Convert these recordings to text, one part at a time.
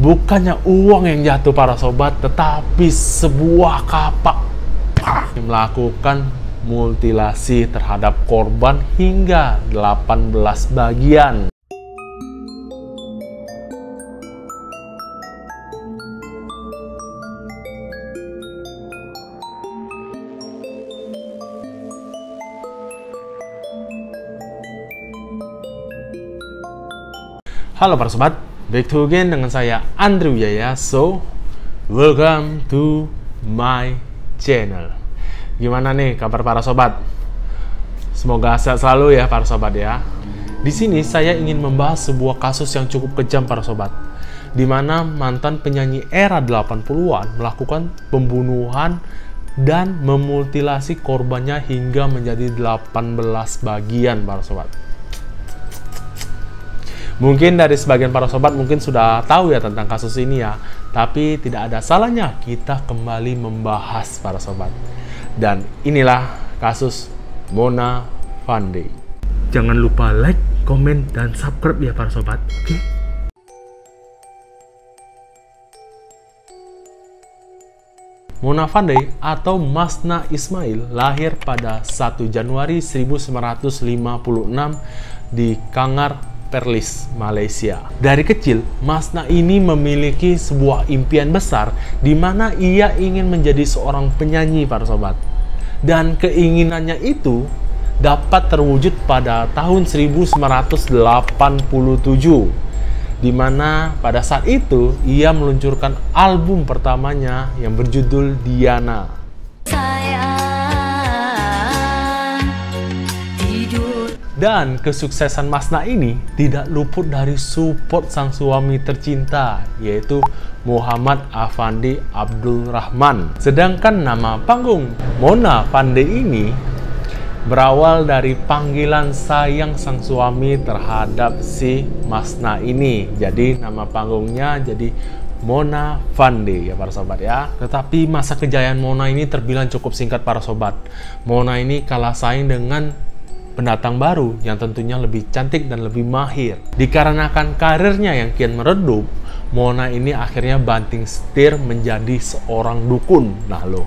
Bukannya uang yang jatuh para sobat, tetapi sebuah kapak melakukan mutilasi terhadap korban hingga 18 bagian. Halo para sobat, back to again dengan saya Andre Wijaya. So, welcome to my channel. Gimana nih kabar para sobat? Semoga sehat selalu ya para sobat ya. Di sini saya ingin membahas sebuah kasus yang cukup kejam para sobat, di mana mantan penyanyi era 80-an melakukan pembunuhan dan memutilasi korbannya hingga menjadi 18 bagian para sobat. Mungkin dari sebagian para sobat mungkin sudah tahu ya tentang kasus ini ya, tapi tidak ada salahnya kita kembali membahas para sobat. Dan inilah kasus Mona Fandey. Jangan lupa like, komen, dan subscribe ya para sobat, oke? Mona Fandey atau Masna Ismail lahir pada 1 Januari 1956 di Kangar Perlis, Malaysia. Dari kecil, Masna ini memiliki sebuah impian besar di mana ia ingin menjadi seorang penyanyi para sobat. Dan keinginannya itu dapat terwujud pada tahun 1987, di mana pada saat itu ia meluncurkan album pertamanya yang berjudul Diana. Dan kesuksesan Masna ini tidak luput dari support sang suami tercinta, yaitu Muhammad Afandi Abdul Rahman. Sedangkan nama panggung Mona Fandey ini berawal dari panggilan sayang sang suami terhadap si Masna ini. Jadi nama panggungnya jadi Mona Fandey ya para sobat ya. Tetapi masa kejayaan Mona ini terbilang cukup singkat para sobat. Mona ini kalah saing dengan pendatang baru yang tentunya lebih cantik dan lebih mahir. Dikarenakan karirnya yang kian meredup, Mona ini akhirnya banting setir menjadi seorang dukun. Nah loh,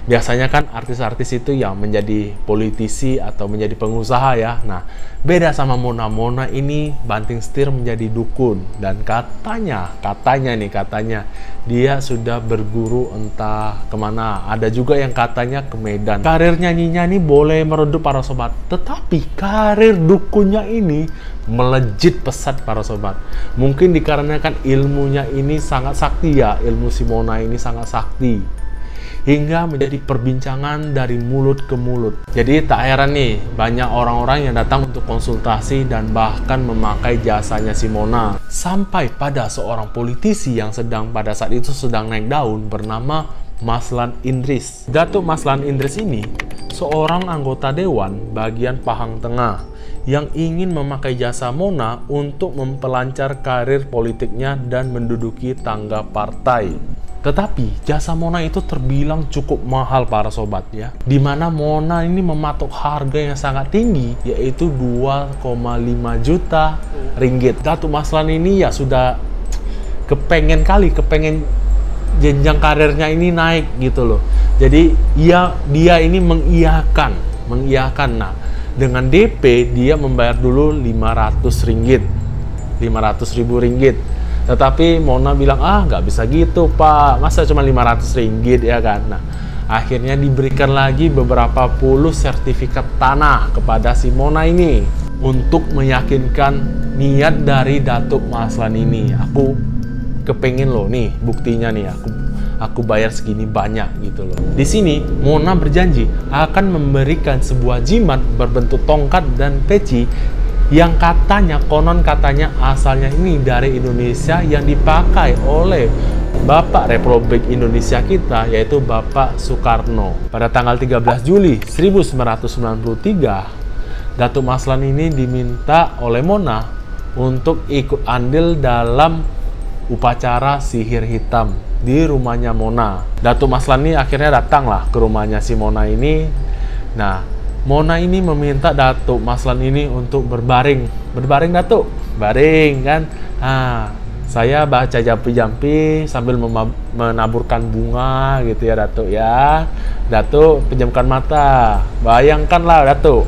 biasanya kan artis-artis itu yang menjadi politisi atau menjadi pengusaha ya. Nah, beda sama Mona. Mona ini banting setir menjadi dukun. Dan katanya dia sudah berguru entah kemana. Ada juga yang katanya ke Medan. Karir nyanyinya ini boleh meredup para sobat, tetapi karir dukunnya ini melejit pesat para sobat. Mungkin dikarenakan ilmunya ini sangat sakti ya. Ilmu si Mona ini sangat sakti, hingga menjadi perbincangan dari mulut ke mulut. Jadi tak heran nih, banyak orang-orang yang datang untuk konsultasi dan bahkan memakai jasanya si Mona. Sampai pada seorang politisi yang pada saat itu sedang naik daun bernama Maslan Indris. Datuk Maslan Indris ini seorang anggota dewan bagian Pahang Tengah yang ingin memakai jasa Mona untuk memperlancar karir politiknya dan menduduki tangga partai. Tetapi jasa Mona itu terbilang cukup mahal para sobat ya, dimana Mona ini mematok harga yang sangat tinggi, yaitu 2,5 juta ringgit. Datuk Maslan ini ya sudah kepengen jenjang karirnya ini naik gitu loh. Jadi dia ini mengiyakan. Nah, dengan DP dia membayar dulu 500.000 ringgit. Tetapi Mona bilang, nggak bisa gitu pak, masa cuma 500 ringgit ya kan. Nah, akhirnya diberikan lagi beberapa puluh sertifikat tanah kepada si Mona ini untuk meyakinkan niat dari Datuk Maslan ini. Aku kepengen loh nih, buktinya nih aku bayar segini banyak gitu loh. Di sini Mona berjanji akan memberikan sebuah jimat berbentuk tongkat dan peci yang konon katanya asalnya ini dari Indonesia, yang dipakai oleh Bapak Republik Indonesia kita, yaitu Bapak Soekarno. Pada tanggal 13 Juli 1993, Datuk Maslan ini diminta oleh Mona untuk ikut andil dalam upacara sihir hitam di rumahnya Mona. Datuk Maslan ini akhirnya datanglah ke rumahnya si Mona ini. Nah, Mona ini meminta Datuk Maslan ini untuk berbaring Datuk, baring kan. Saya baca jampi-jampi sambil menaburkan bunga gitu ya Datuk ya. Datuk pejamkan mata. Bayangkanlah Datuk,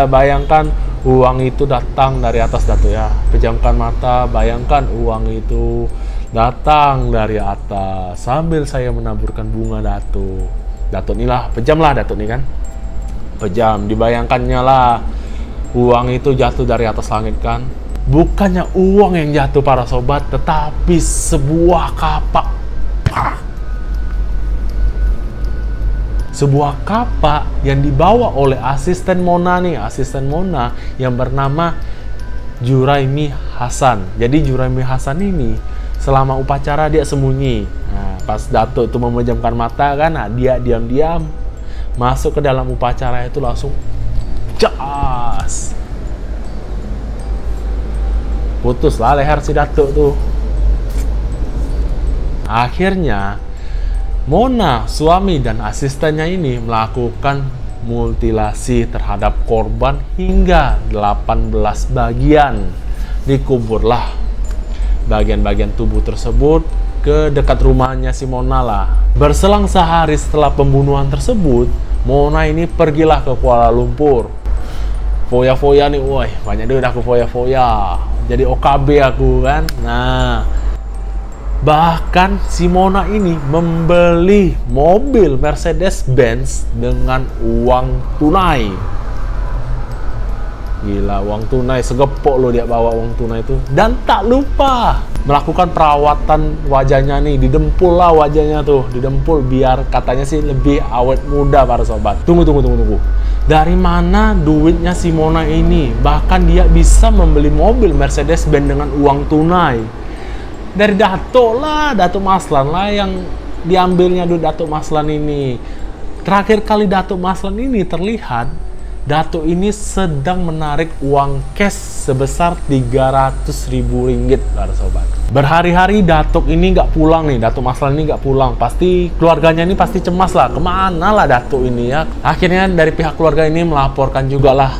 bayangkan uang itu datang dari atas Datuk ya. Pejamkan mata, bayangkan uang itu datang dari atas sambil saya menaburkan bunga Datuk. Datuk inilah, pejamlah Datuk nih kan. Pejam, dibayangkannya lah uang itu jatuh dari atas langit kan. Bukannya uang yang jatuh para sobat, tetapi sebuah kapak. Sebuah kapak yang dibawa oleh asisten Mona nih, asisten Mona yang bernama Juraimi Hasan. Jadi Juraimi Hasan ini selama upacara dia sembunyi. Nah, pas Datuk itu memejamkan mata kan, nah, dia diam-diam masuk ke dalam upacara itu langsung jas. Putuslah leher si Datuk tuh. Akhirnya Mona, suami dan asistennya ini melakukan mutilasi terhadap korban hingga 18 bagian. Dikuburlah bagian-bagian tubuh tersebut ke dekat rumahnya si Mona lah. Berselang sehari setelah pembunuhan tersebut, Mona ini pergilah ke Kuala Lumpur. Foya-foya nih, woi, banyak duit aku foya-foya. Jadi OKB aku kan. Nah, bahkan si Mona ini membeli mobil Mercedes-Benz dengan uang tunai. Gila, uang tunai segepok loh dia bawa uang tunai itu. Dan tak lupa melakukan perawatan wajahnya nih, didempul lah wajahnya tuh, didempul biar katanya sih lebih awet muda para sobat. Tunggu. Dari mana duitnya si Mona ini? Bahkan dia bisa membeli mobil Mercedes-Benz dengan uang tunai. Dari Datuk lah, Datuk Maslan lah yang diambilnya duit Datuk Maslan ini. Terakhir kali Datuk Maslan ini terlihat, Datuk ini sedang menarik uang cash sebesar 300.000 ringgit, para sobat. Berhari-hari Datuk ini nggak pulang nih, Datuk Maslan ini nggak pulang. Pasti keluarganya ini pasti cemas lah, kemana lah Datuk ini ya. Akhirnya dari pihak keluarga ini melaporkan juga lah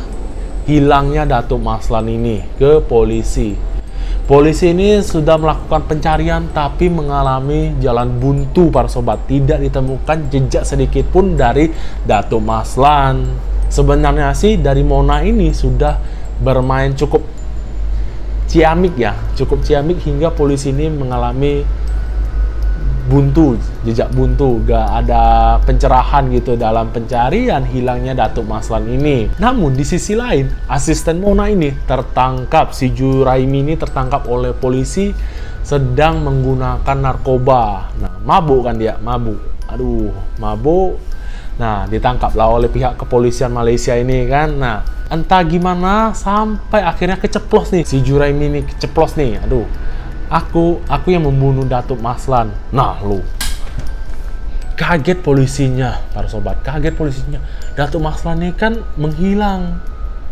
hilangnya Datuk Maslan ini ke polisi. Polisi ini sudah melakukan pencarian tapi mengalami jalan buntu, para sobat. Tidak ditemukan jejak sedikit pun dari Datuk Maslan. Sebenarnya sih dari Mona ini sudah bermain cukup ciamik ya, cukup ciamik hingga polisi ini mengalami buntu, jejak buntu, gak ada pencerahan gitu dalam pencarian hilangnya Datuk Maslan ini. Namun di sisi lain, asisten Mona ini tertangkap, si Juraimi ini tertangkap oleh polisi sedang menggunakan narkoba. Nah, mabuk kan dia, mabuk. Aduh, mabuk. Nah, ditangkaplah oleh pihak kepolisian Malaysia ini kan. Nah, entah gimana sampai akhirnya keceplos nih. Si Juraimi ini keceplos nih. Aduh, aku yang membunuh Datuk Maslan. Nah, lu. Kaget polisinya, para sobat. Kaget polisinya. Datuk Maslan ini kan menghilang.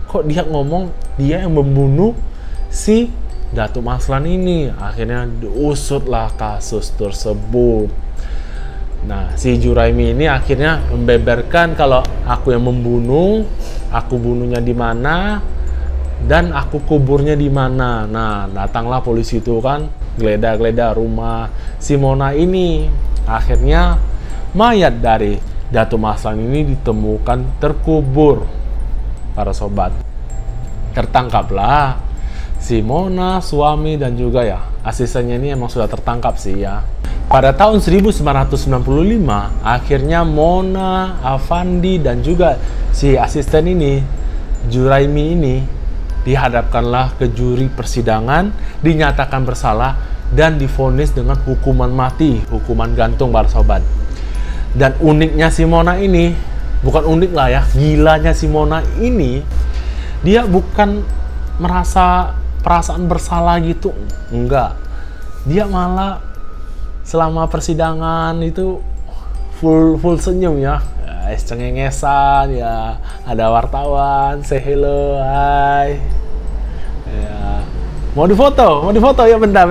Kok dia ngomong dia yang membunuh si Datuk Maslan ini? Akhirnya diusutlah kasus tersebut. Nah, si Juraimi ini akhirnya membeberkan kalau aku yang membunuh, aku bunuhnya di mana, dan aku kuburnya di mana. Nah, datanglah polisi itu kan, geledah-geledah rumah si Mona ini. Akhirnya mayat dari Datuk Maslan ini ditemukan terkubur, para sobat. Tertangkaplah si Mona, suami, dan juga ya asistennya ini emang sudah tertangkap sih ya. Pada tahun 1995, akhirnya Mona, Afandi, dan juga si asisten ini, Juraimi ini, dihadapkanlah ke juri persidangan, dinyatakan bersalah, dan divonis dengan hukuman mati, hukuman gantung, para sobat. Dan uniknya si Mona ini, bukan unik lah ya, gilanya si Mona ini, dia bukan merasa perasaan bersalah gitu, enggak. Dia malah selama persidangan itu full senyum ya, cengengesan ya, ada wartawan, say hello, hai ya. Mau difoto ya, bentar,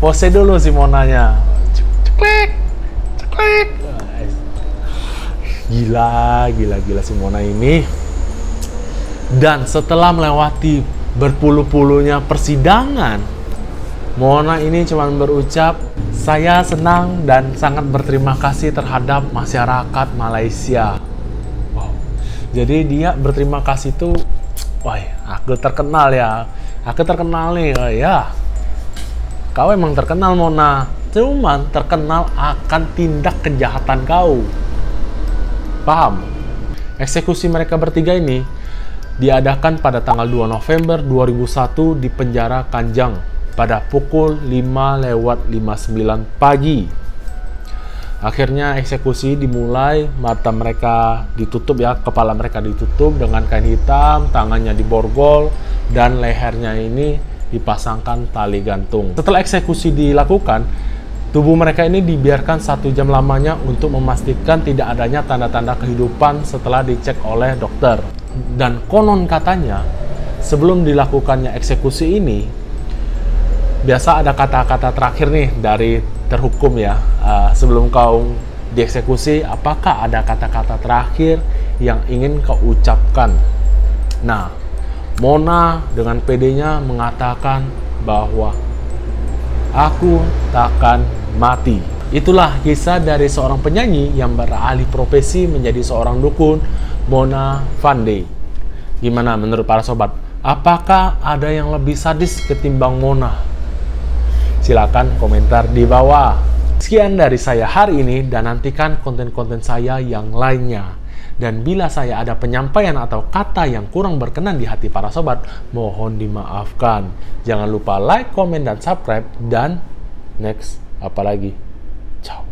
pose dulu si Monanya, ceklek. Gila si Mona ini. Dan setelah melewati berpuluh-puluhnya persidangan, Mona ini cuma berucap, saya senang dan sangat berterima kasih terhadap masyarakat Malaysia. Wow. Jadi dia berterima kasih tuh, wah, aku terkenal ya. Aku terkenal nih, oh, ya. Kau emang terkenal, Mona. Cuman terkenal akan tindak kejahatan kau. Paham? Eksekusi mereka bertiga ini diadakan pada tanggal 2 November 2001 di penjara Kanjang pada pukul 5:59 pagi. Akhirnya eksekusi dimulai, mata mereka ditutup ya, kepala mereka ditutup dengan kain hitam, tangannya diborgol, dan lehernya ini dipasangkan tali gantung. Setelah eksekusi dilakukan, tubuh mereka ini dibiarkan 1 jam lamanya untuk memastikan tidak adanya tanda-tanda kehidupan setelah dicek oleh dokter. Dan konon katanya, sebelum dilakukannya eksekusi ini, biasa ada kata-kata terakhir nih dari terhukum ya. Sebelum kau dieksekusi, apakah ada kata-kata terakhir yang ingin kau ucapkan? Nah, Mona dengan PD-nya mengatakan bahwa aku takkan mati. Itulah kisah dari seorang penyanyi yang beralih profesi menjadi seorang dukun, Mona Fandey. Gimana menurut para sobat? Apakah ada yang lebih sadis ketimbang Mona? Silakan komentar di bawah. Sekian dari saya hari ini, dan nantikan konten-konten saya yang lainnya. Dan bila saya ada penyampaian atau kata yang kurang berkenan di hati para sobat, mohon dimaafkan. Jangan lupa like, komen, dan subscribe. Dan next, apalagi? Ciao.